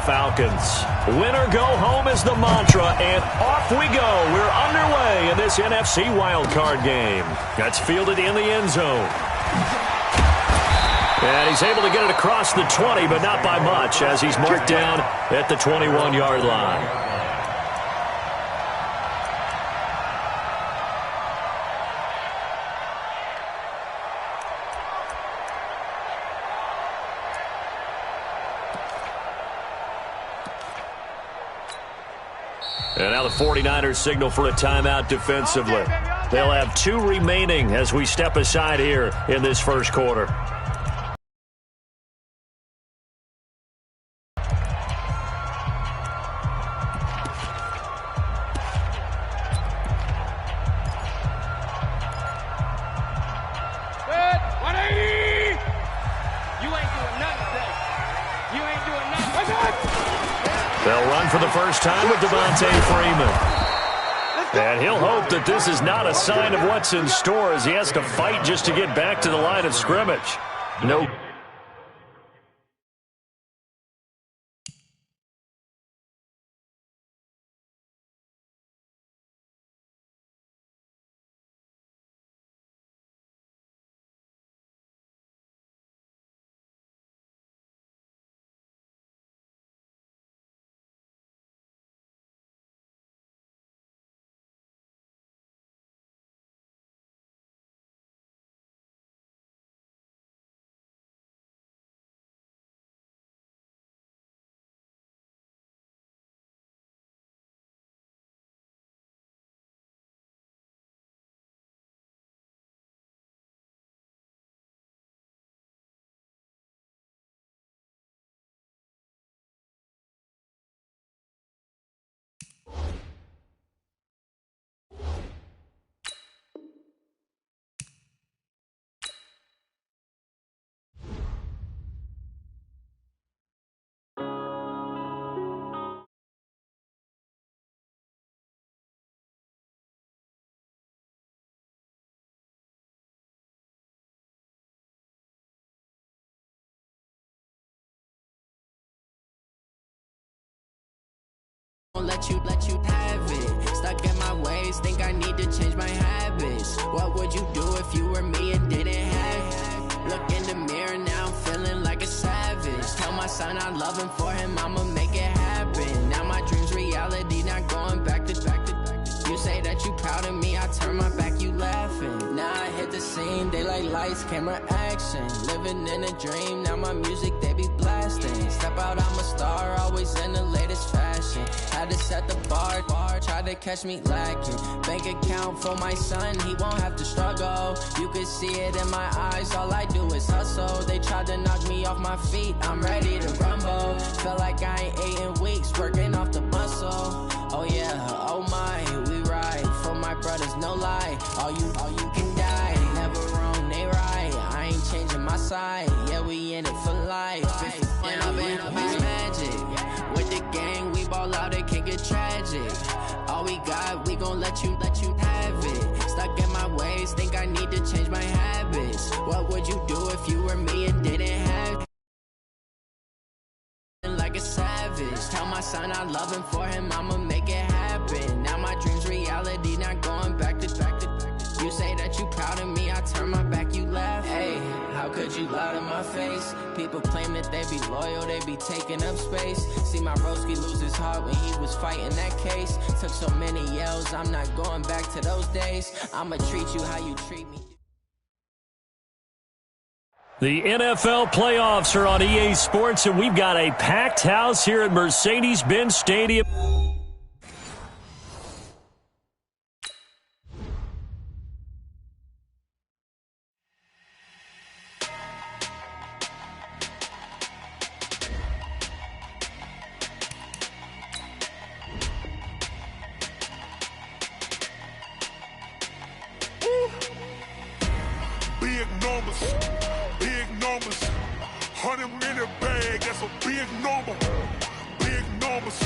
Falcons. Win or go home is the mantra, and off we go. We're underway in this NFC wildcard game. That's fielded in the end zone. And he's able to get it across the 20, but not by much, as he's marked down at the 21-yard line. And now the 49ers signal for a timeout defensively. They'll have 2 remaining as we step aside here in this first quarter. They'll run for the first time with Devontae Freeman. And he'll hope that this is not a sign of what's in store as he has to fight just to get back to the line of scrimmage. No. Let you have it. Stuck in my ways, think I need to change my habits. What would you do if you were me and didn't have it? Look in the mirror now, I'm feeling like a savage. Tell my son I love him, for him I'ma make it happen. Now my dream's reality, not going back to. You say that you proud of me, I turn my back, you laughing. Now I hit the scene, daylight lights, camera action. Living in a dream, now my music they be blasting. Step out, I'm a star, always in the latest fashion. Had to set the bar, try to catch me lacking. Bank account for my son, he won't have to struggle. You can see it in my eyes, all I do is hustle. They tried to knock me off my feet, I'm ready to rumble. Felt like I ain't ate in weeks, working off the muscle. Oh yeah, oh my, we ride for my brothers, no lie. All you can die, never wrong, they right. I ain't changing my side, yeah, we in it for life. And I've been magic with the gang, we ball out, it can get tragic. All we got, we gon' let you have it. Stuck in my ways, think I need to change my habits. What would you do if you were me and didn't have it? Like a savage, tell my son I love him, for him I'ma make it happen. Now my dream's reality, not going back to. You say that you proud of me, I turn my back, you laugh. Hey, how could you lie to my face? People claim that they be loyal, they be taking up space. See my broski lose his heart when he was fighting that case. Took so many yells, I'm not going back to those days. I'ma treat you how you treat me. The NFL playoffs are on EA Sports, and we've got a packed house here at Mercedes-Benz Stadium. Big numbers, 100 in the bag, that's a big number, big numbers.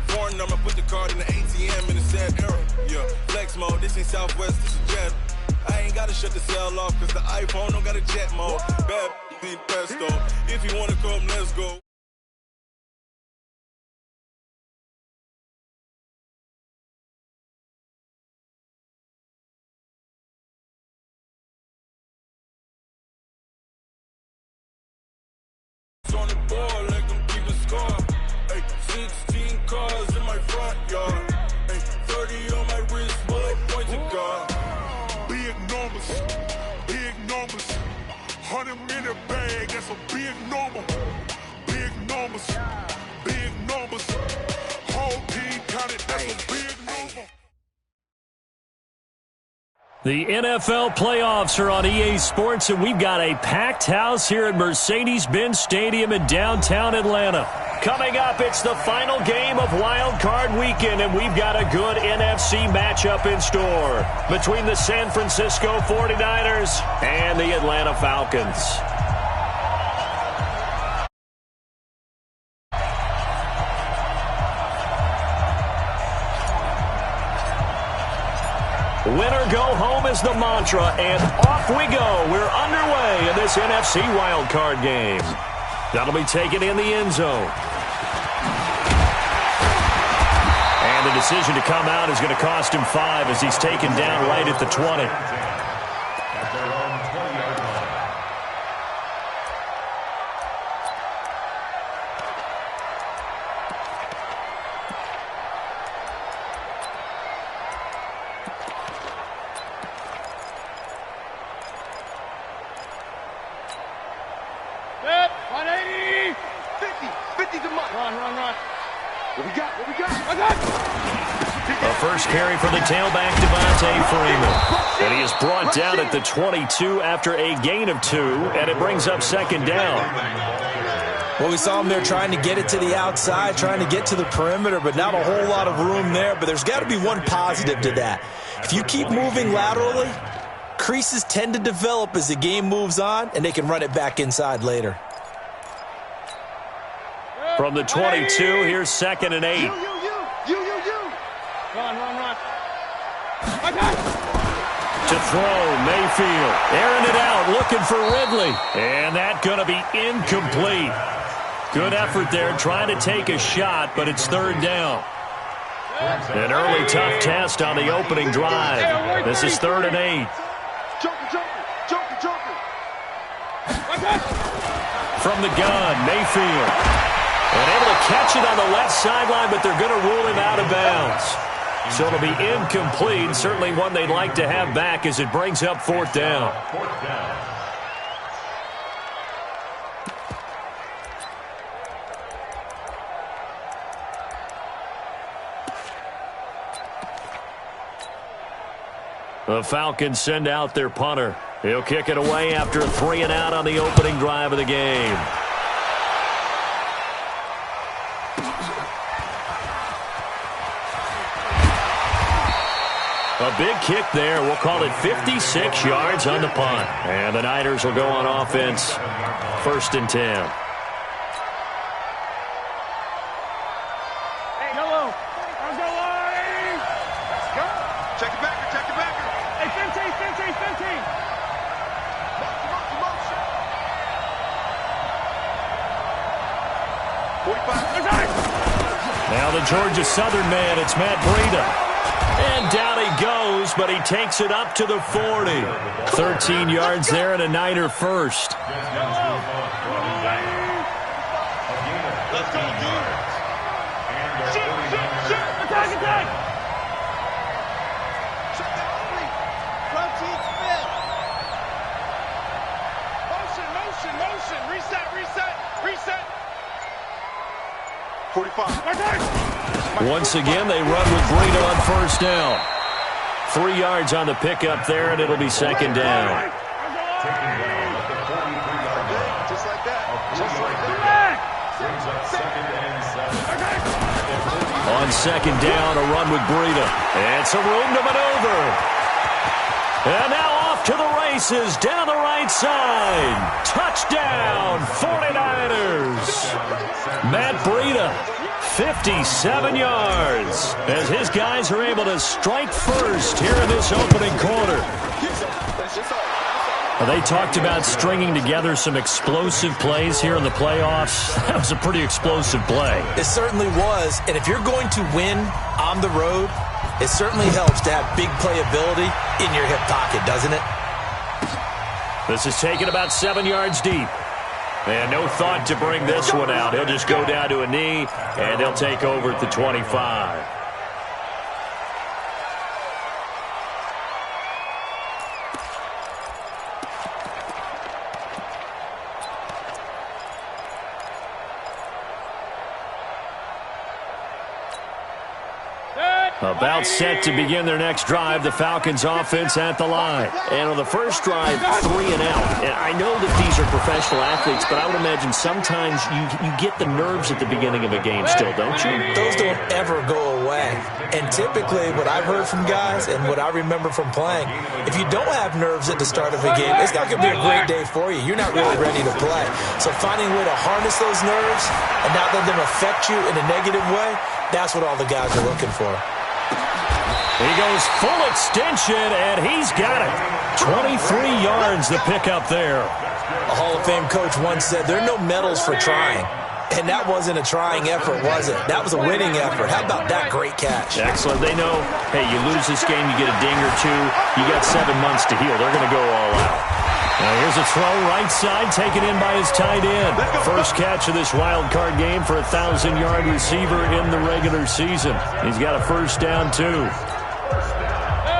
Foreign number, put the card in the ATM in the sad era. Yeah, flex mode, this ain't Southwest, this is Jet. I ain't gotta shut the cell off, cause the iPhone don't got a jet mode. Bad pesto, if you wanna come, let's go. on the board, let them keep a score. Ay, 16 cars in my front yard. Ay, 30 on my wrist, bullet points of God. Big numbers, big numbers. 100 in the bag, that's a big number. Big numbers, big numbers. Whole team counted, that's a big number. The NFL playoffs are on EA Sports, and we've got a packed house here at Mercedes-Benz Stadium in downtown Atlanta. Coming up, it's the final game of Wild Card Weekend, and we've got a good NFC matchup in store between the San Francisco 49ers and the Atlanta Falcons. Winner go home is the mantra, and off we go. We're underway in this NFC wildcard game. That'll be taken in the end zone. And the decision to come out is going to cost him 5 as he's taken down right at the 20. Carry for the tailback, Devontae Freeman. And he is brought down at the 22 after a gain of 2, and it brings up second down. Well, we saw him there trying to get it to the outside, trying to get to the perimeter, but not a whole lot of room there. But there's got to be one positive to that. If you keep moving laterally, creases tend to develop as the game moves on, and they can run it back inside later. From the 22, here's 2nd and 8. Run. To throw, Mayfield. Airing it out, looking for Ridley. And that's going to be incomplete. Good effort there, trying to take a shot, but it's 3rd down. An early tough test on the opening drive. This is 3rd and 8. From the gun, Mayfield. And able to catch it on the left sideline, but they're going to rule him out of bounds. So it'll be incomplete, certainly one they'd like to have back as it brings up 4th down. The Falcons send out their punter. He'll kick it away after a 3 and out on the opening drive of the game. A big kick there. We'll call it 56 yards on the punt. And the Niners will go on offense. 1st and 10. Hey, hello. Let's go, Let's go. Check it back. Hey, 15. Motion. 45. Now the Georgia Southern man, it's Matt Breida. And down he goes, but he takes it up to the 40. 13 yards there and a Niner first. Let's go, dude. Shoot. Attack. Check that three. Protein spin. Motion. Reset. 45. Attack. Once again, they run with Breida on 1st down. 3 yards on the pickup there, and it'll be 2nd down. Just like that. On 2nd down, a run with Breida. And some room to maneuver. And now off to the races, down the right side. Touchdown, 49ers. Matt Breida. 57 yards as his guys are able to strike first here in this opening quarter. They talked about stringing together some explosive plays here in the playoffs. That was a pretty explosive play. It certainly was, and if you're going to win on the road, it certainly helps to have big playability in your hip pocket, doesn't it? This is taken about 7 yards deep. And no thought to bring this one out. He'll just go down to a knee, and they'll take over at the 25. About set to begin their next drive, the Falcons offense at the line. And on the first drive, 3 and out. And I know that these are professional athletes, but I would imagine sometimes you get the nerves at the beginning of a game still, don't you? Those don't ever go away. And typically what I've heard from guys and what I remember from playing, if you don't have nerves at the start of a game, it's not going to be a great day for you. You're not really ready to play. So finding a way to harness those nerves and not let them affect you in a negative way, that's what all the guys are looking for. He goes full extension, and he's got it. 23 yards to pick up there. A Hall of Fame coach once said, there are no medals for trying. And that wasn't a trying effort, was it? That was a winning effort. How about that great catch? Excellent. They know, hey, you lose this game, you get a ding or two. You got 7 months to heal. They're going to go all out. Now here's a throw right side, taken in by his tight end. First catch of this wild card game for a 1,000-yard receiver in the regular season. He's got a first down, too.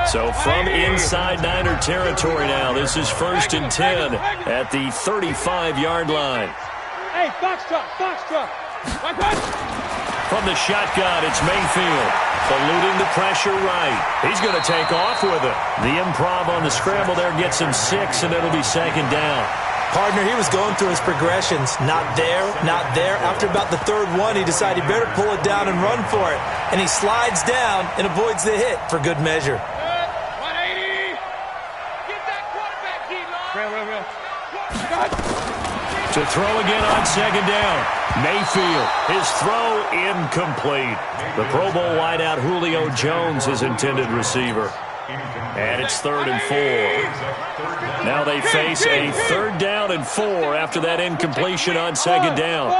So from inside Niner territory now, this is 1st and 10 at the 35-yard line. Hey, box truck. From the shotgun, it's Mayfield. Eluding the pressure right. He's going to take off with it. The improv on the scramble there gets him 6, and it'll be 2nd down. Partner, he was going through his progressions. Not there, not there. After about the 3rd one, he decided he better pull it down and run for it. And he slides down and avoids the hit for good measure. 180. Get that quarterback, real. To throw again on 2nd down. Mayfield, his throw incomplete. The Pro Bowl wideout Julio Jones, his intended receiver. And it's 3rd and 4. Now they face a 3rd down and 4 after that incompletion on 2nd down.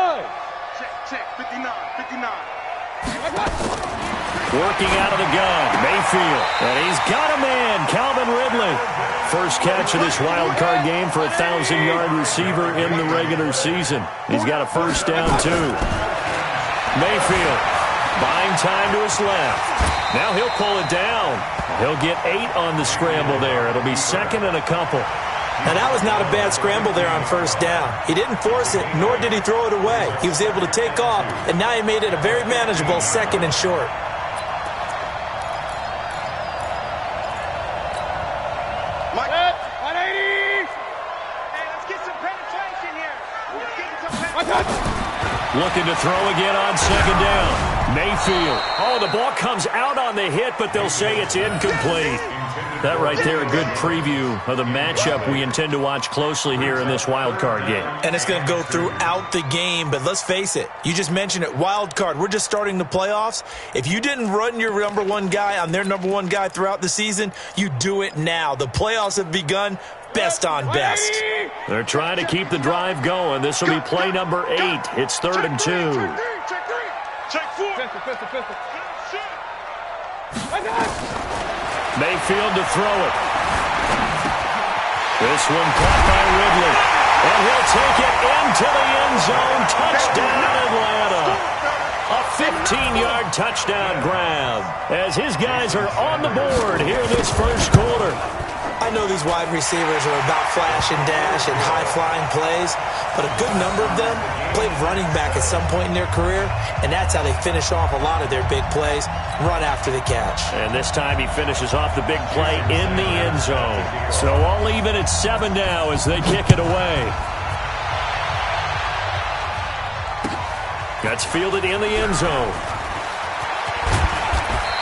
Check, 59. Working out of the gun, Mayfield. And he's got a man, Calvin Ridley. First catch of this wild card game for a 1,000-yard receiver in the regular season. He's got a first down, too. Mayfield buying time to his left. Now he'll pull it down. He'll get 8 on the scramble there. It'll be 2nd and a couple. Now, that was not a bad scramble there on 1st down. He didn't force it, nor did he throw it away. He was able to take off, and now he made it a very manageable 2nd and short. Looking to throw again on 2nd down. Mayfield. Oh, the ball comes out on the hit, but they'll say it's incomplete. That right there, a good preview of the matchup we intend to watch closely here in this wild card game. And it's going to go throughout the game, but let's face it. You just mentioned it, wild card. We're just starting the playoffs. If you didn't run your number 1 guy on their number 1 guy throughout the season, you do it now. The playoffs have begun. Best on best. They're trying to keep the drive going. This will be play number 8. It's 3rd and 2. Check 4. Pistol. Mayfield to throw it. This one caught by Ridley. And he'll take it into the end zone. Touchdown, Atlanta. A 15-yard touchdown grab as his guys are on the board here in this first quarter. I know these wide receivers are about flash and dash and high-flying plays, but a good number of them played running back at some point in their career, and that's how they finish off a lot of their big plays, run after the catch. And this time he finishes off the big play in the end zone. So all even at 7 now as they kick it away. That's fielded in the end zone.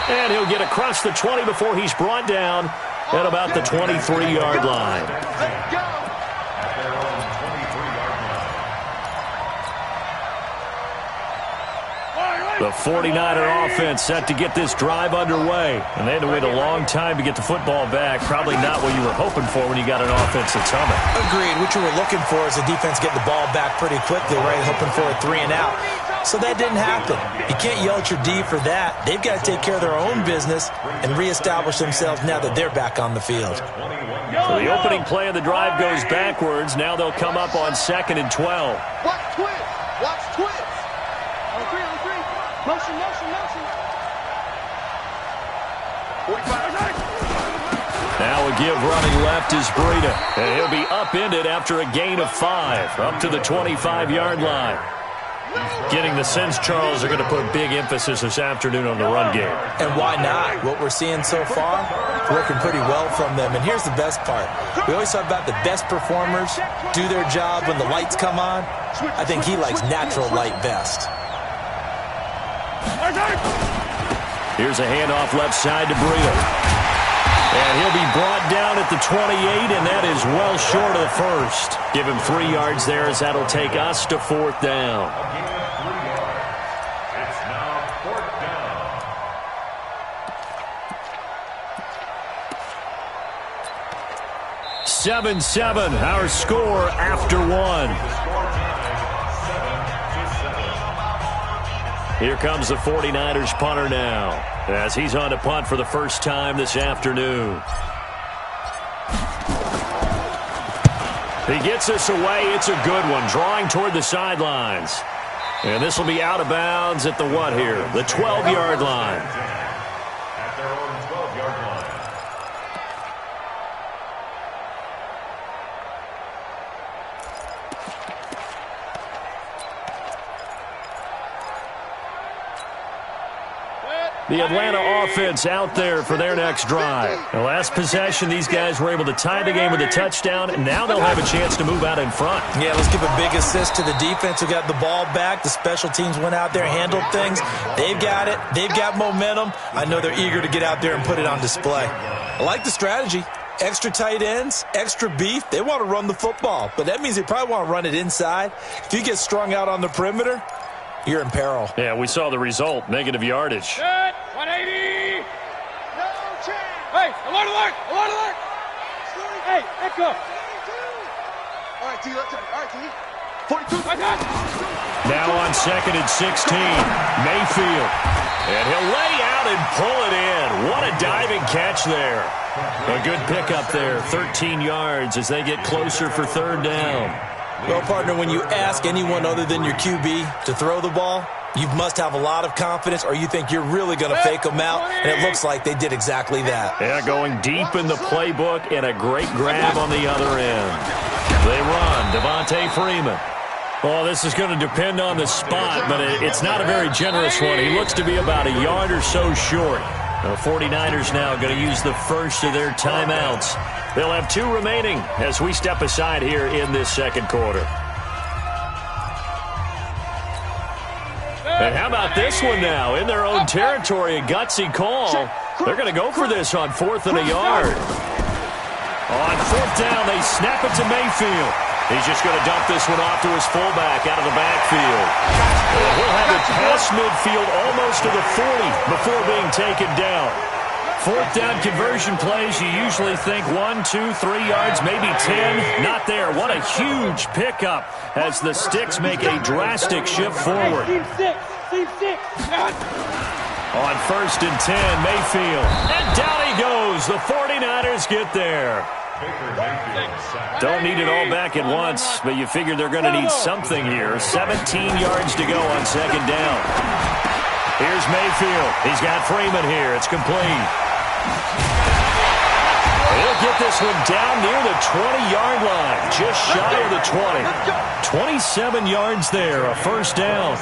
And he'll get across the 20 before he's brought down at about the 23-yard line. The 49er offense set to get this drive underway. And they had to wait a long time to get the football back. Probably not what you were hoping for when you got an offense that's humming. Agreed. What you were looking for is the defense getting the ball back pretty quickly, right? Hoping for a 3 and out. So that didn't happen. You can't yell at your D for that. They've got to take care of their own business and reestablish themselves now that they're back on the field. So the opening play of the drive goes backwards. Now they'll come up on 2nd and 12. Watch twist. Watch twist. On three. Motion. 45. Now a give running left is Breida. And he'll be upended after a gain of 5, up to the 25-yard line. Getting the sense Charles are going to put big emphasis this afternoon on the run game. And why not? What we're seeing so far, working pretty well from them. And here's the best part. We always talk about the best performers do their job when the lights come on. I think he likes natural light best. Here's a handoff left side to Breida. And he'll be brought down at the 28, and that is well short of the first. Give him 3 yards there as that'll take us to 4th down. It's now 4th down. 7-7, our score after 1. Here comes the 49ers punter now, as he's on to punt for the first time this afternoon. He gets us away. It's a good one, drawing toward the sidelines. And this will be out of bounds at the what here? The 12-yard line. At their own 12-yard line. The Atlanta offense out there for their next drive. The last possession, these guys were able to tie the game with a touchdown, and now they'll have a chance to move out in front. Yeah, let's give a big assist to the defense who got the ball back. The special teams went out there, handled things. They've got it. They've got momentum. I know they're eager to get out there and put it on display. I like the strategy. Extra tight ends, extra beef. They want to run the football, but that means they probably want to run it inside. If you get strung out on the perimeter, you're in peril. Yeah, we saw the result, negative yardage. Good. 180. No chance. Hey, alert. Hey, echo. All right, T, left side. All right, T. 42. Now on 2nd and 16, Mayfield. And he'll lay out and pull it in. What a diving catch there. A good pickup there, 13 yards as they get closer for 3rd down. Well, partner, when you ask anyone other than your QB to throw the ball, you must have a lot of confidence or you think you're really going to fake them out, and it looks like they did exactly that. Yeah, going deep in the playbook and a great grab on the other end. They run, Devontae Freeman. Well, this is going to depend on the spot, but it's not a very generous one. He looks to be about a yard or so short. The 49ers now going to use the first of their timeouts. They'll have 2 remaining as we step aside here in this 2nd quarter. And how about this one now? In their own territory, a gutsy call. They're going to go for this on 4th and a yard. On 4th down, they snap it to Mayfield. He's just going to dump this one off to his fullback out of the backfield. And he'll have it past midfield almost to the 40 before being taken down. 4th down conversion plays, you usually think 1, 2, 3 yards, maybe 10. Not there. What a huge pickup as the Sticks make a drastic shift forward. Team 6. On 1st and 10, Mayfield. And down he goes. The 49ers get there. Don't need it all back at once, but you figure they're going to need something here. 17 yards to go on 2nd down. Here's Mayfield. He's got Freeman here. It's complete. He'll get this one down near the 20-yard line, just shy of the 20. 27 yards there, a 1st down.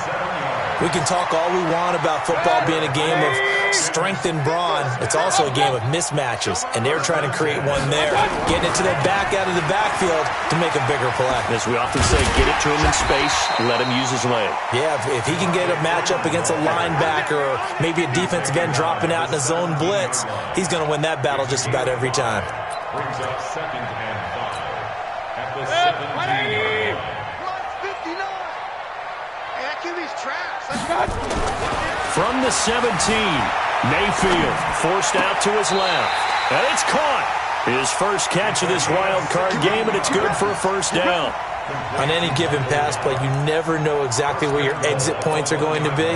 We can talk all we want about football being a game of strength and brawn. It's also a game of mismatches, and they're trying to create one there, getting it to their back out of the backfield to make a bigger play. As we often say, get it to him in space, let him use his leg. Yeah, if he can get a matchup against a linebacker or maybe a defensive end dropping out in a zone blitz, he's going to win that battle just about every time. Brings up 2nd and 5. At the 17-yard line. 59. Hey, that QB's trash. From the 17, Mayfield forced out to his left. And it's caught. His first catch of this wild card game, and it's good for a 1st down. On any given pass play, you never know exactly where your exit points are going to be.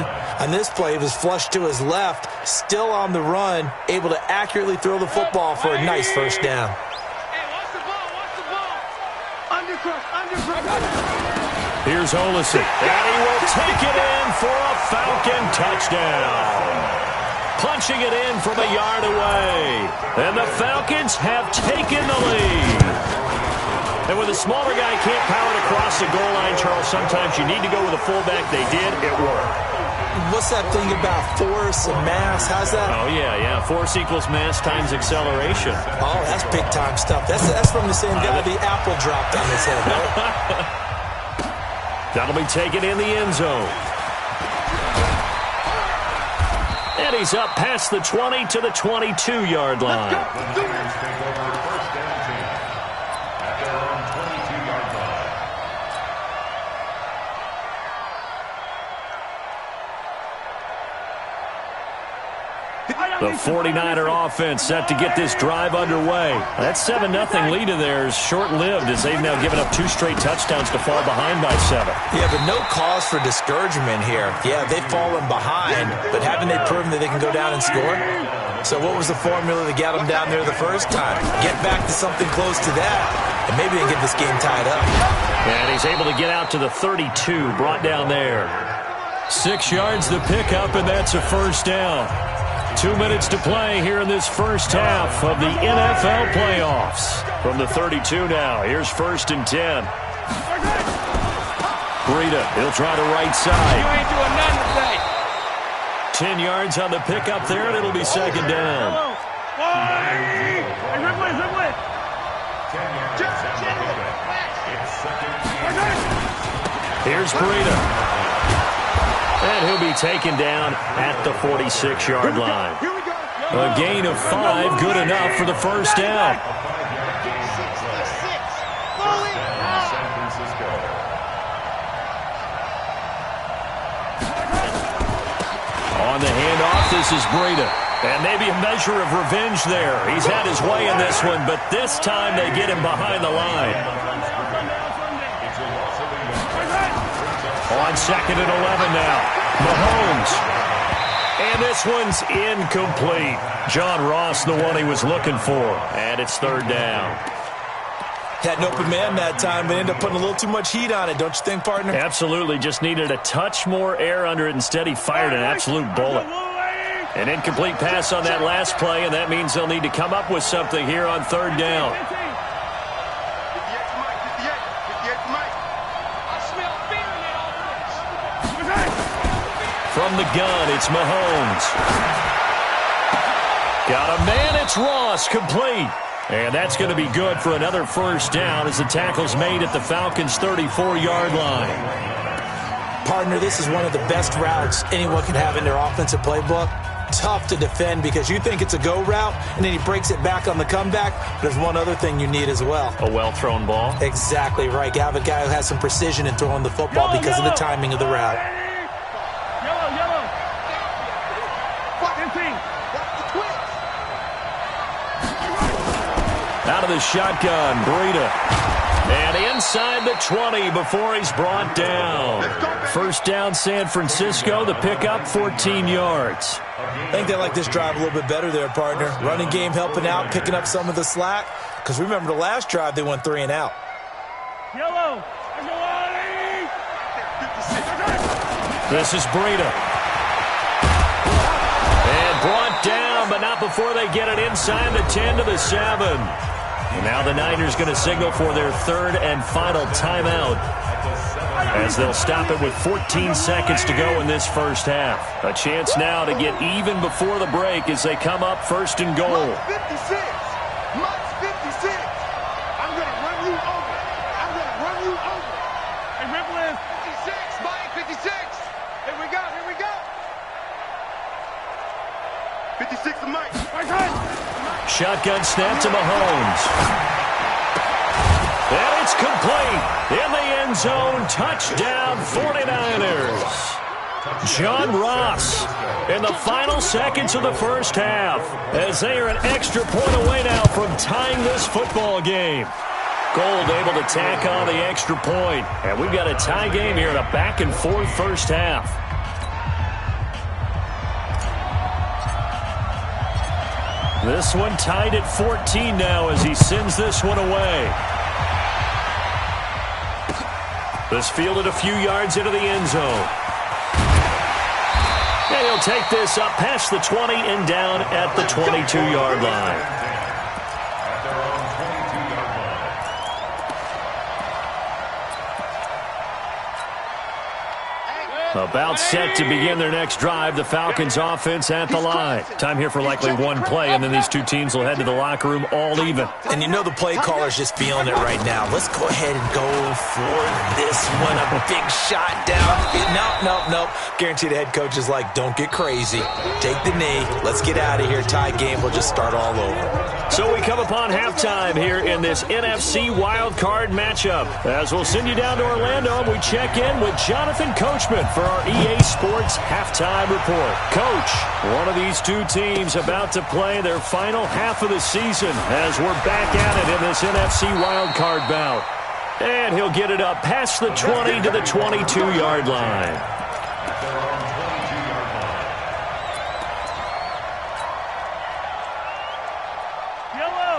On this play, it was flushed to his left, still on the run, able to accurately throw the football for a nice first down. Hey, watch the ball, watch the ball. Undercross. Here's Olesen, and he will take it in for a Falcon touchdown. Punching it in from a yard away. And the Falcons have taken the lead. And when the smaller guy can't power it across the goal line, Charles, sometimes you need to go with a fullback. They did. It worked. What's that thing about force and mass? How's that? Oh, yeah. Force equals mass times acceleration. Oh, that's big-time stuff. That's from the same guy the apple dropped on his head, right? That'll be taken in the end zone. And he's up past the 20 to the 22-yard line. Let's do this. The 49er offense set to get this drive underway. That 7-0 lead of theirs short-lived as they've now given up 2 straight touchdowns to fall behind by 7. Yeah, but no cause for discouragement here. Yeah, they've fallen behind, but haven't they proven that they can go down and score? So what was the formula that got them down there the first time? Get back to something close to that, and maybe they can get this game tied up. And he's able to get out to the 32, brought down there. 6 yards the pickup, and that's a first down. 2 minutes to play here in this first half of the NFL playoffs. From the 32 now, here's 1st and 10. Breida, he'll try to right side. You ain't doing nothing today. 10 yards on the pickup there, and it'll be 2nd down. Hey, Ripley. Here's Breida. And he'll be taken down at the 46-yard line. A gain of 5, good enough for the first down. On the handoff, this is Breida. And maybe a measure of revenge there. He's had his way in this one, but this time they get him behind the line. On 2nd and 11 now. Mahomes. And this one's incomplete. John Ross, the one he was looking for. And it's 3rd down. Had an open man that time, but ended up putting a little too much heat on it, don't you think, partner? Absolutely. Just needed a touch more air under it. Instead, he fired an absolute bullet. An incomplete pass on that last play, and that means they'll need to come up with something here on 3rd down. From the gun, it's Mahomes. Got a man, it's Ross, complete. And that's going to be good for another first down as the tackle's made at the Falcons' 34-yard line. Partner, this is one of the best routes anyone can have in their offensive playbook. Tough to defend because you think it's a go route, and then he breaks it back on the comeback. There's one other thing you need as well. A well-thrown ball? Exactly right. You have a guy who has some precision in throwing the football because of the timing of the route. Out of the shotgun, Breida. And inside the 20 before he's brought down. First down, San Francisco. The pickup, 14 yards. I think they like this drive a little bit better there, partner. Running game helping out, picking up some of the slack. Because remember the last drive, they went 3 and out. Yellow. This is Breida. And brought down, but not before they get it inside the 10 to the 7. And now the Niners going to signal for their 3rd and final timeout as they'll stop it with 14 seconds to go in this first half. A chance now to get even before the break as they come up 1st and goal. Mike 56. I'm going to run you over. Hey, Ripley. 56. Mike 56. Here we go. 56 to Mike. Shotgun snap to Mahomes. And it's complete. In the end zone, touchdown 49ers. John Ross in the final seconds of the first half as they are an extra point away now from tying this football game. Gold able to tack on the extra point. And we've got a tie game here in a back-and-forth first half. This one tied at 14 now as he sends this one away. This fielded a few yards into the end zone. And he'll take this up past the 20 and down at the 22-yard line. About set to begin their next drive. The Falcons offense at the line. Time here for likely one play, and then these two teams will head to the locker room all even. And you know the play caller's just feeling it right now. Let's go ahead and go for this one. A big shot down. Nope. Guarantee the head coach is like, don't get crazy. Take the knee. Let's get out of here. Tie game. We'll just start all over. So we come upon halftime here in this NFC wildcard matchup. As we'll send you down to Orlando, and we check in with Jonathan Coachman for our EA Sports Halftime Report. Coach, one of these two teams about to play their final half of the season as we're back at it in this NFC wildcard bout. And he'll get it up past the 20 to the 22-yard line.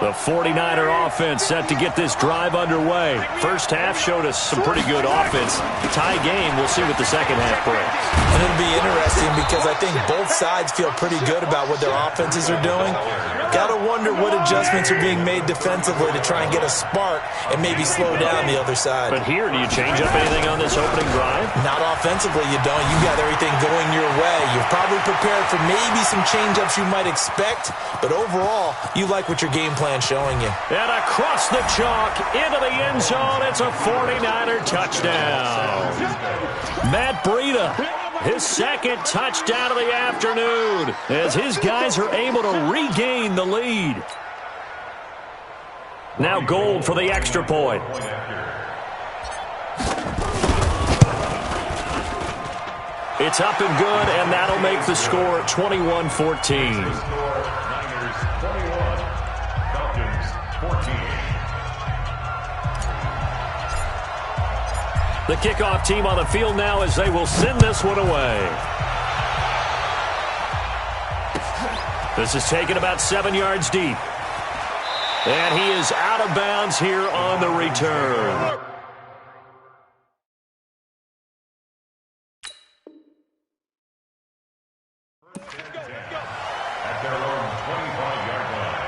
The 49er offense set to get this drive underway. First half showed us some pretty good offense. Tie game, we'll see what the second half brings. And it'll be interesting because I think both sides feel pretty good about what their offenses are doing. Got to wonder what adjustments are being made defensively to try and get a spark and maybe slow down the other side. But here, do you change up anything on this opening drive? Not offensively, you don't. You got everything going your way. You're probably prepared for maybe some change-ups you might expect, but overall, you like what your game plan showing you. And across the chalk, into the end zone, it's a 49er touchdown. Matt Breida, his second touchdown of the afternoon, as his guys are able to regain the lead. Now Gold for the extra point. It's up and good, and that'll make the score 21-14. The kickoff team on the field now as they will send this one away. This is taken about 7 yards deep. And he is out of bounds here on the return. At their own 25-yard line.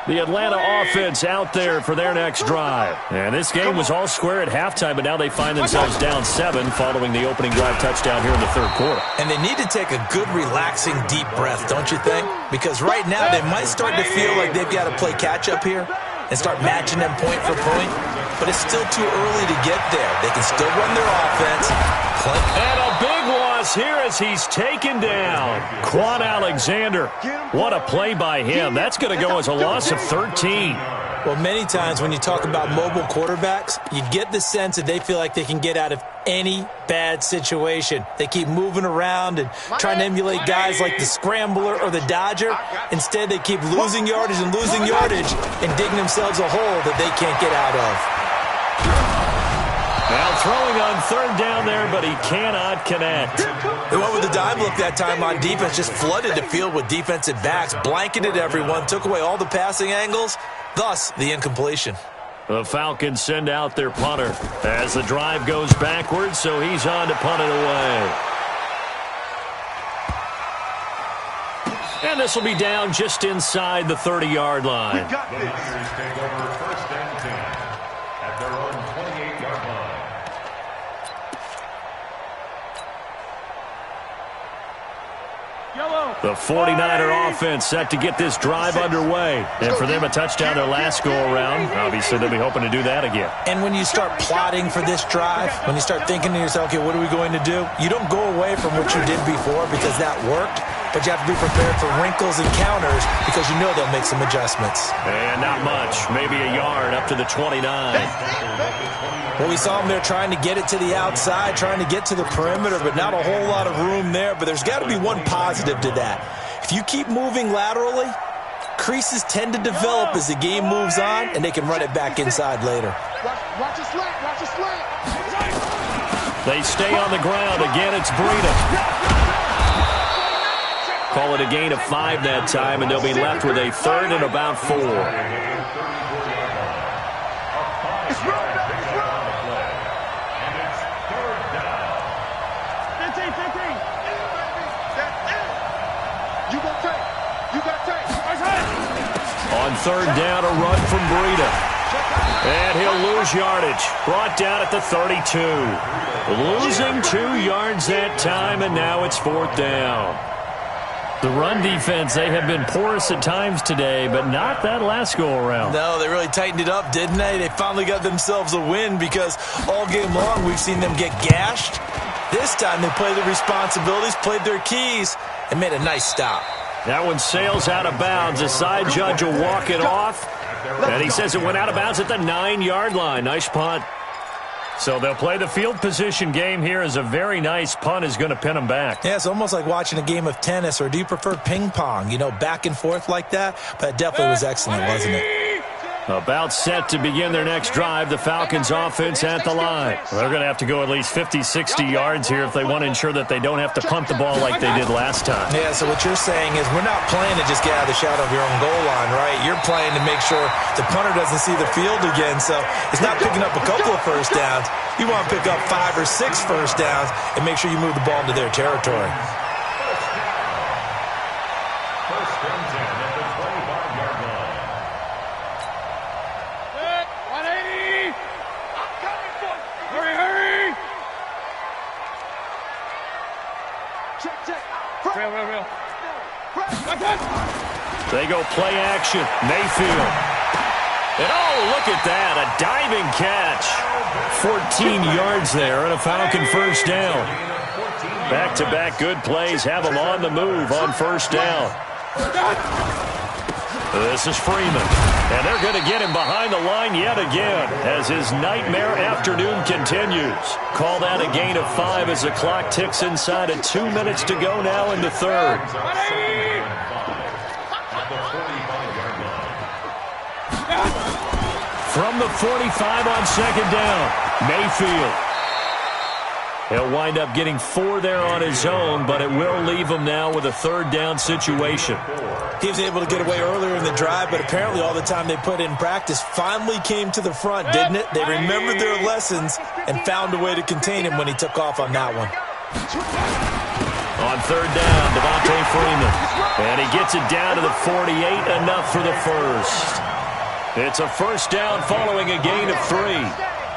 The Atlanta offense out there for their next drive. And this game was all square at halftime, but now they find themselves down 7 following the opening drive touchdown here in the third quarter. And they need to take a good, relaxing, deep breath, don't you think? Because right now they might start to feel like they've got to play catch-up here and start matching them point for point. But it's still too early to get there. They can still run their offense. And a big loss here as he's taken down. Quan Alexander. What a play by him. That's going to go as a loss of 13. Well, many times when you talk about mobile quarterbacks, you get the sense that they feel like they can get out of any bad situation. They keep moving around and trying to emulate guys like the Scrambler or the Dodger. Instead, they keep losing yardage and digging themselves a hole that they can't get out of. Now throwing on third down there, but he cannot connect. They went with the dime look that time on defense, just flooded the field with defensive backs, blanketed everyone, took away all the passing angles, thus the incompletion. The Falcons send out their punter as the drive goes backwards, so he's on to punt it away. And this will be down just inside the 30-yard line. The Niners take over first and 10 at their own 28-yard line. The 49er offense set to get this drive underway. And for them, a touchdown their last go-around. Obviously, they'll be hoping to do that again. And when you start plotting for this drive, when you start thinking to yourself, okay, what are we going to do? You don't go away from what you did before because that worked. but you have to be prepared for wrinkles and counters because you know they'll make some adjustments. And not much, maybe a yard up to the 29. Well, we saw him there trying to get it to the outside, trying to get to the perimeter, but not a whole lot of room there. But there's got to be one positive to that. If you keep moving laterally, creases tend to develop as the game moves on, and they can run it back inside later. Watch a slant, watch a slant. They stay on the ground. Again, it's Breida. Call it a gain of 5 that time, and they'll be left with a third and about 4. On third down, a run from Breida. And he'll lose yardage. Brought down at the 32. Losing 2 yards that time, and now it's 4th down. The run defense, they have been porous at times today, but not that last go-around. No, they really tightened it up, didn't they? They finally got themselves a win because all game long we've seen them get gashed. This time they played their responsibilities, played their keys, and made a nice stop. That one sails out of bounds. The side judge will walk it off. And he says it went out of bounds at the 9-yard line. Nice punt. So they'll play the field position game here as a very nice punt is going to pin them back. Yeah, it's almost like watching a game of tennis, or do you prefer ping pong? You know, back and forth like that? But it definitely was excellent, wasn't it? About set to begin their next drive, the Falcons offense at the line. They're going to have to go at least 50, 60 yards here if they want to ensure that they don't have to punt the ball like they did last time. Yeah, so what you're saying is we're not playing to just get out of the shadow of your own goal line, right? You're playing to make sure the punter doesn't see the field again, so it's not picking up a couple of first downs. You want to pick up 5 or 6 first downs and make sure you move the ball into their territory. They go play action. Mayfield. And oh, look at that. A diving catch. 14 yards there and a Falcon first down. Back-to-back good plays have them on the move on first down. This is Freeman. And they're going to get him behind the line yet again as his nightmare afternoon continues. Call that a gain of 5 as the clock ticks inside of 2 minutes to go now in the third. From the 45 on second down, Mayfield. He'll wind up getting 4 there on his own, but it will leave him now with a third down situation. He was able to get away earlier in the drive, but apparently all the time they put in practice finally came to the front, didn't it? They remembered their lessons and found a way to contain him when he took off on that one. On third down, Devontae Freeman. And he gets it down to the 48, enough for the first. It's a first down following a gain of 3.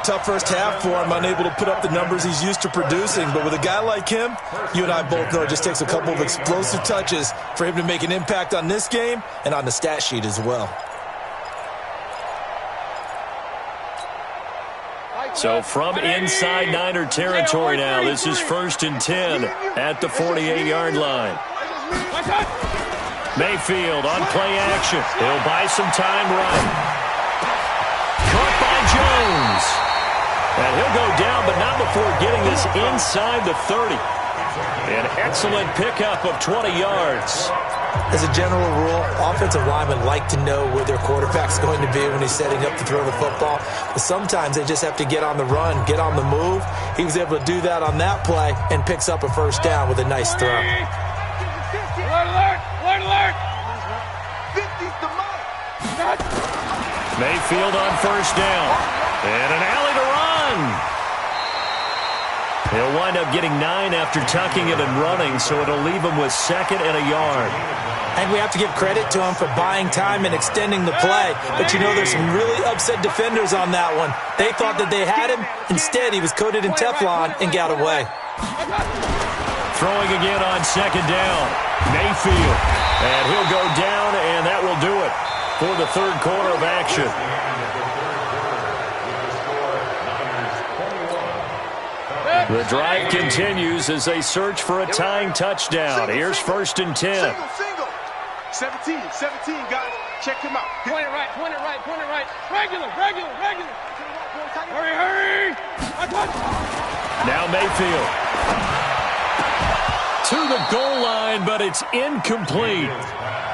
Tough first half for him, unable to put up the numbers he's used to producing. But with a guy like him, you and I both know it just takes a couple of explosive touches for him to make an impact on this game and on the stat sheet as well. So from inside Niner territory now, this is 1st and 10 at the 48-yard line. Mayfield on play action. He'll buy some time right. Caught by Jones. And he'll go down, but not before getting this inside the 30. An excellent pickup of 20 yards. As a general rule, offensive linemen like to know where their quarterback's going to be when he's setting up to throw the football. But sometimes they just have to get on the run, get on the move. He was able to do that on that play and picks up a first down with a nice throw. Mayfield on first down. And an alley to run. He'll wind up getting 9 after tucking it and running, so it'll leave him with 2nd and a yard. I think we have to give credit to him for buying time and extending the play. But, you know, there's some really upset defenders on that one. They thought that they had him. Instead, he was coated in Teflon and got away. Throwing again on second down. Mayfield. And he'll go down, and that will do it for the third quarter of action. The drive continues as they search for a tying touchdown. Here's 1st and 10. Single. 17, guys. Check him out. Point it right. Regular. Hurry. Now Mayfield. To the goal line, but it's incomplete.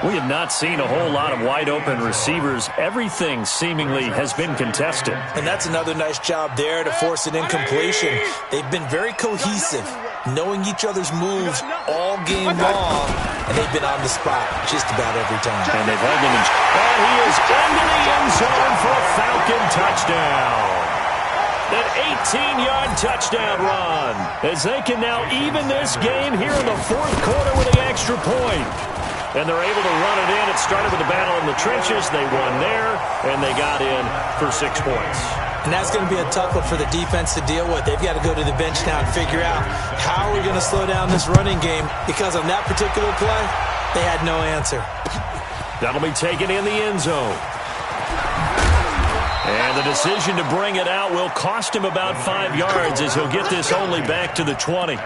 We have not seen a whole lot of wide-open receivers. Everything seemingly has been contested. And that's another nice job there to force an incompletion. They've been very cohesive, knowing each other's moves all game long, and they've been on the spot just about every time. And they've held him in. And he is into the end zone for a Falcon touchdown. An 18-yard touchdown run as they can now even this game here in the 4th quarter with the extra point. And they're able to run it in. It started with a battle in the trenches. They won there, and they got in for 6 points. And that's going to be a tough one for the defense to deal with. They've got to go to the bench now and figure out how are we going to slow down this running game, because on that particular play, they had no answer. That'll be taken in the end zone. And the decision to bring it out will cost him about 5 yards as he'll get this only back to the 20.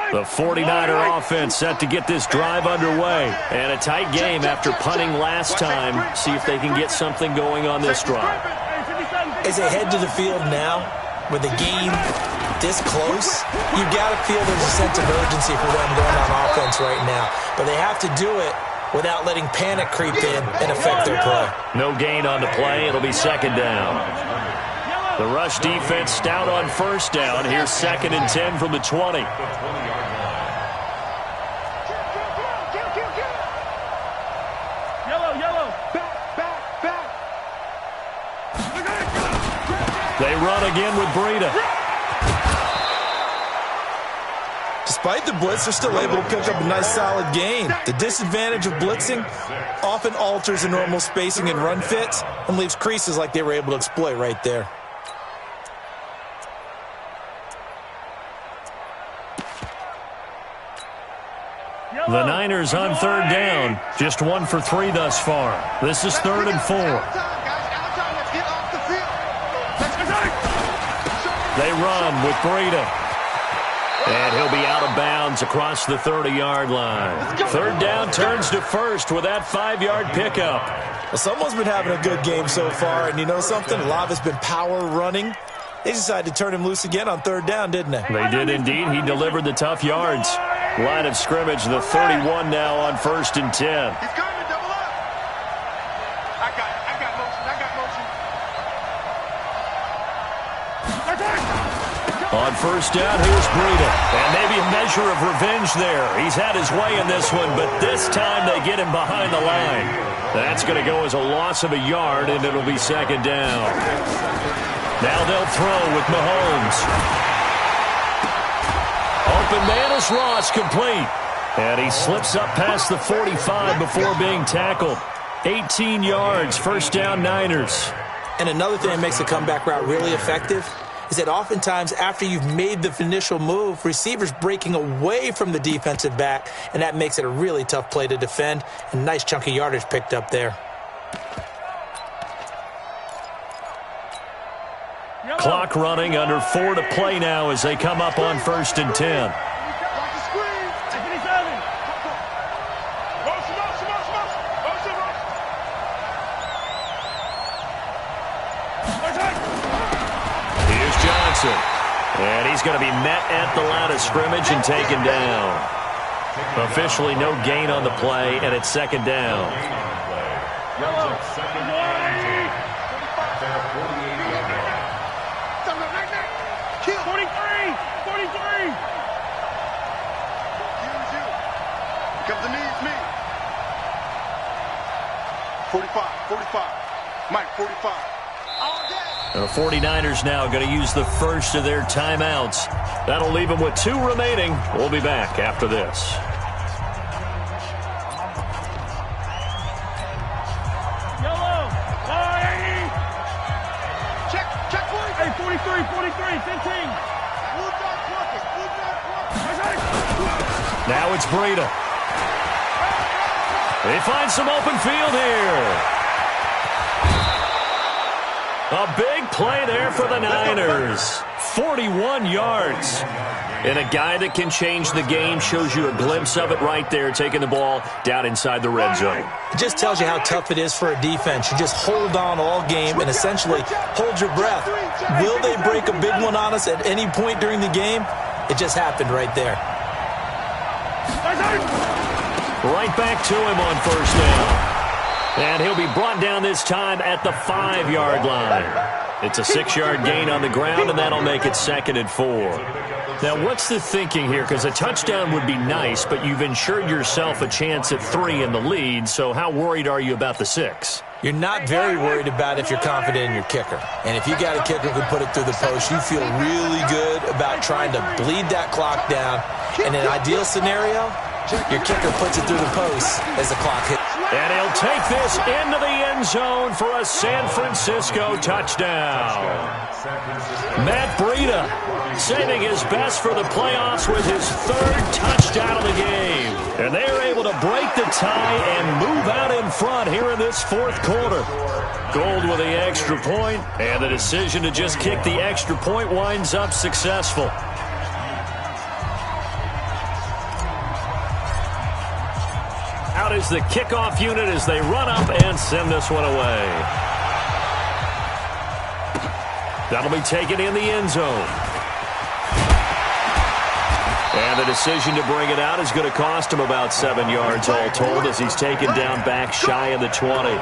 The 49er offense set to get this drive underway. And a tight game after punting last time. See if they can get something going on this drive. As they head to the field now, with the game this close, you've got to feel there's a sense of urgency for them going on offense right now. But they have to do it without letting panic creep in and affect their play. No gain on the play. It'll be 2nd down. The rush defense stout on 1st down. Here's 2nd and 10 from the 20. They run again with Breida. Despite the blitz, they're still able to pick up a nice solid gain. The disadvantage of blitzing often alters the normal spacing and run fits and leaves creases like they were able to exploit right there. The Niners on 3rd down. Just 1 for 3 thus far. This is 3rd and 4. They run with Breida. And he'll be out of bounds across the 30-yard line. 3rd down turns to 1st with that 5-yard pickup. Well, someone's been having a good game so far, and you know something? A lot of it's been power running. They decided to turn him loose again on 3rd down, didn't they? They did indeed. He delivered the tough yards. Line of scrimmage, the 31 now on 1st and 10. He's coming, double up. I got motion. On 1st down, here's Breida. And maybe a measure of revenge there. He's had his way in this one, but this time they get him behind the line. That's going to go as a loss of a yard, and it'll be 2nd down. Now they'll throw with Mahomes. Open man is Ross, complete. And he slips up past the 45 before being tackled. 18 yards, 1st down Niners. And another thing that makes the comeback route really effective is that oftentimes after you've made the initial move, receivers breaking away from the defensive back, and that makes it a really tough play to defend. A nice chunk of yardage picked up there. Clock running, under 4 to play now as they come up on 1st and 10. Here's Johnson. And he's going to be met at the line of scrimmage and taken down. Officially no gain on the play, and it's 2nd down. Comes to me, it's me. 45. Mike, 45. All day. The 49ers now going to use the first of their timeouts. That'll leave them with 2 remaining. We'll be back after this. Check 40. Hey, 43, 15. Now it's Breida. They find some open field here. A big play there for the Niners. 41 yards. And a guy that can change the game, shows you a glimpse of it right there, taking the ball down inside the red zone. It just tells you how tough it is for a defense. You just hold on all game and essentially hold your breath. Will they break a big one on us at any point during the game? It just happened right there. Right back to him on first down. And he'll be brought down this time at the 5-yard line. It's a 6-yard gain on the ground, and that'll make it 2nd and 4. Now, what's the thinking here? Because a touchdown would be nice, but you've ensured yourself a chance at 3 in the lead, so how worried are you about the 6? You're not very worried about if you're confident in your kicker. And if you got a kicker who can put it through the post, you feel really good about trying to bleed that clock down. In an ideal scenario, your kicker puts it through the post as the clock hits. And he'll take this into the end zone for a San Francisco touchdown. Matt Breida saving his best for the playoffs with his 3rd touchdown of the game. And they are able to break the tie and move out in front here in this 4th quarter. Gold with the extra point, and the decision to just kick the extra point winds up successful. Out is the kickoff unit as they run up and send this one away. That'll be taken in the end zone. And the decision to bring it out is going to cost him about 7 yards all told as he's taken down back shy of the 20.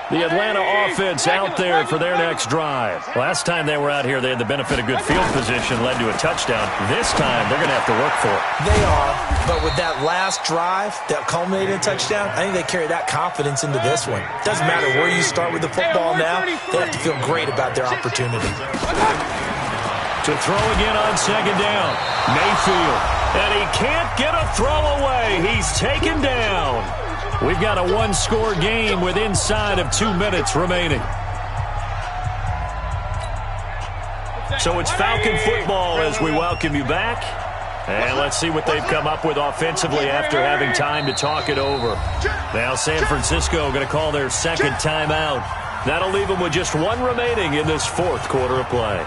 The Atlanta offense out there for their next drive. Last time they were out here, they had the benefit of good field position, led to a touchdown. This time, they're going to have to work for it. They are, but with that last drive that culminated in a touchdown, I think they carry that confidence into this one. Doesn't matter where you start with the football now, they have to feel great about their opportunity. To throw again on 2nd down, Mayfield. And he can't get a throw away. He's taken down. We've got a 1-score game with inside of 2 minutes remaining. So it's Falcon football as we welcome you back. And let's see what they've come up with offensively after having time to talk it over. Now San Francisco going to call their 2nd timeout. That'll leave them with just 1 remaining in this 4th quarter of play.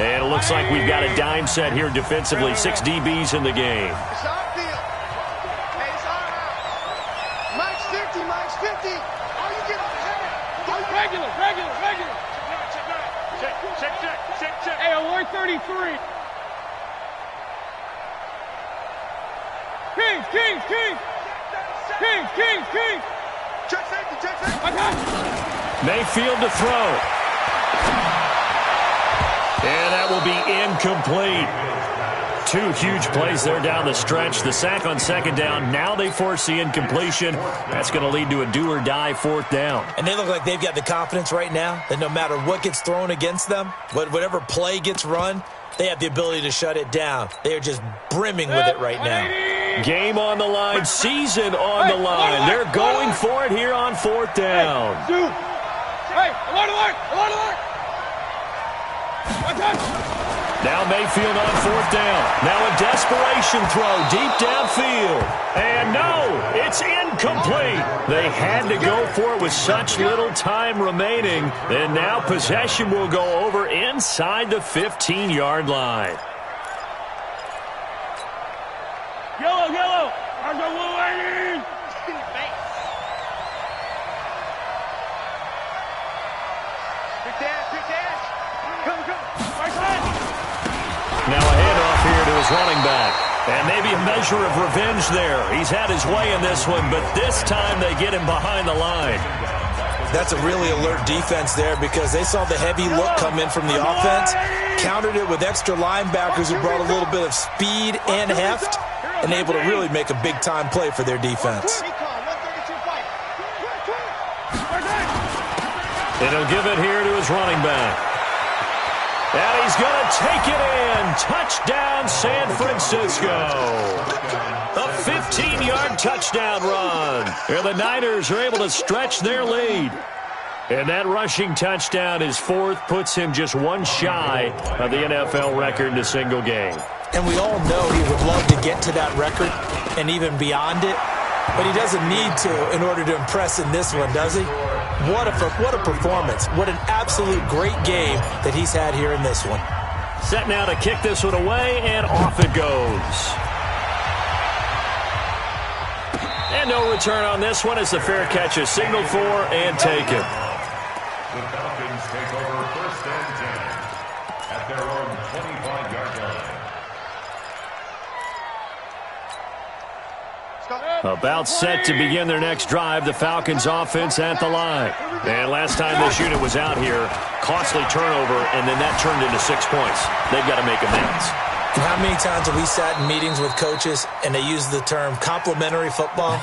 And it looks like we've got a dime set here defensively. 6 DBs in the game. Hey, alert 33. Kings. Check safety. Mayfield to throw. And that will be incomplete. 2 huge plays there down the stretch. The sack on 2nd down. Now they force the incompletion. That's going to lead to a do-or-die 4th down. And they look like they've got the confidence right now that no matter what gets thrown against them, whatever play gets run, they have the ability to shut it down. They are just brimming with it right now. Game on the line. Season on the line. They're going for it here on 4th down. Hey, alert! Now Mayfield on 4th down. Now a desperation throw deep downfield. And no, it's incomplete. They had to go for it with such little time remaining. And now possession will go over inside the 15-yard line. Yellow. I'm the blue lady. Big dash. Come. Now a handoff here to his running back. And maybe a measure of revenge there. He's had his way in this one, but this time they get him behind the line. That's a really alert defense there because they saw the heavy look come in from the offense, countered it with extra linebackers who brought a little bit of speed and heft, and able to really make a big-time play for their defense. And he'll give it here to his running back. And he's going to take it in. Touchdown, on San Francisco. A 15-yard touchdown run. And the Niners are able to stretch their lead. And that rushing touchdown, his fourth, puts him just one shy of the NFL record in a single game. And we all know he would love to get to that record and even beyond it. But he doesn't need to in order to impress in this one, does he? What a performance. What an absolute great game that he's had here in this one. Set now to kick this one away, and off it goes. And no return on this one as the fair catch is signaled for and taken. The Falcons take over 1st and 10 at their own 25-yard line. About set to begin their next drive, the Falcons offense at the line. And last time this unit was out here, costly turnover, and then that turned into 6 points. They've got to make amends. And how many times have we sat in meetings with coaches and they use the term complementary football?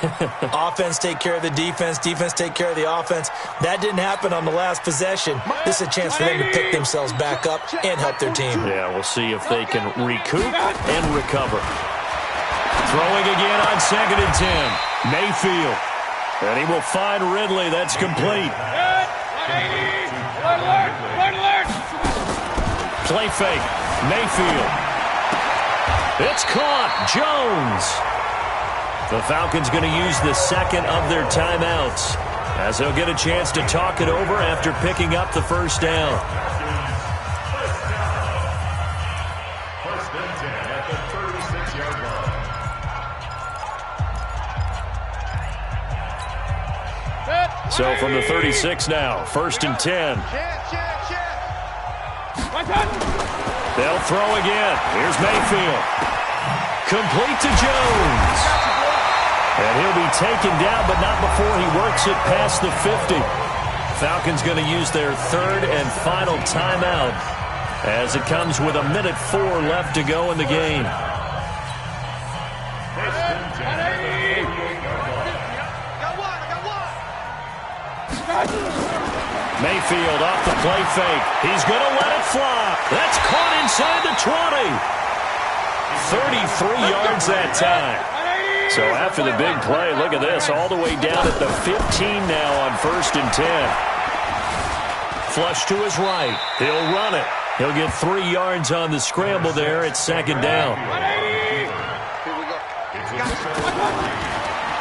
Offense take care of the defense, defense take care of the offense. That didn't happen on the last possession. This is a chance for them to pick themselves back up and help their team. Yeah, we'll see if they can recoup and recover. Throwing again on 2nd and 10. Mayfield. And he will find Ridley. That's complete. Play fake. Mayfield. It's caught. Jones. The Falcons going to use the second of their timeouts as they'll get a chance to talk it over after picking up the first down. 1st and 10 at the 36-yard line. So from the 36 now, 1st and 10. They'll throw again. Here's Mayfield. Complete to Jones. And he'll be taken down, but not before he works it past the 50. Falcons going to use their 3rd and final timeout as it comes with 1:04 left to go in the game. Mayfield off the play fake. He's going to let it fly. That's caught inside the 20. 33 yards that time. So after the big play, look at this, all the way down at the 15 now on 1st and 10. Flush to his right. He'll run it. He'll get 3 yards on the scramble there at 2nd down.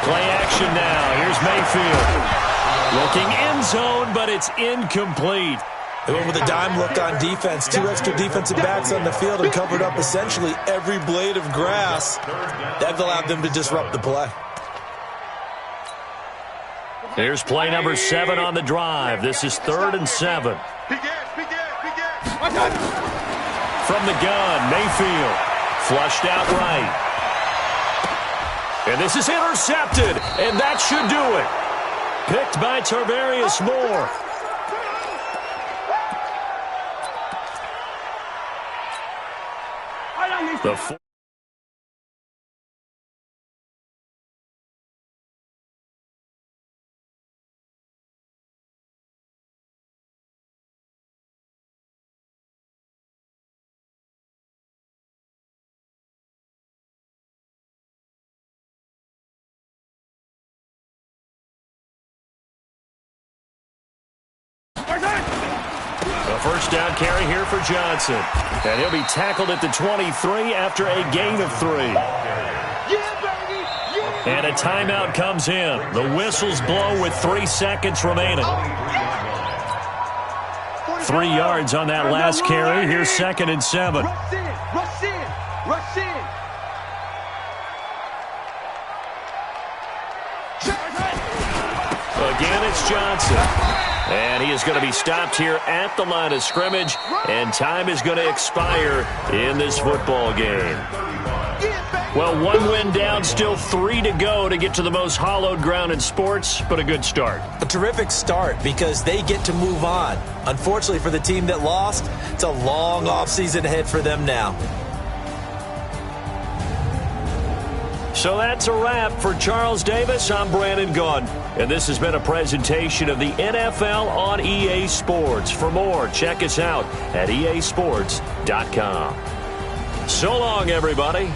Play action now. Here's Mayfield. Looking end zone, but it's incomplete. They went with a dime look on defense. 2 extra defensive backs on the field and covered up essentially every blade of grass. That allowed them to disrupt the play. Here's play number 7 on the drive. This is 3rd and 7. From the gun, Mayfield. Flushed out right. And this is intercepted, and that should do it. Picked by Tarvarius Moore. The first down carry here for Johnson. And he'll be tackled at the 23 after a gain of 3. And a timeout comes in. The whistles blow with 3 seconds remaining. 3 yards on that last carry. Here's 2nd and 7. Rush in. Again, it's Johnson. And he is going to be stopped here at the line of scrimmage, and time is going to expire in this football game. Well, 1 win down, still 3 to go to get to the most hallowed ground in sports, but a good start. A terrific start because they get to move on. Unfortunately for the team that lost, it's a long offseason ahead for them now. So that's a wrap for Charles Davis. I'm Brandon Gaudin, and this has been a presentation of the NFL on EA Sports. For more, check us out at easports.com. So long, everybody.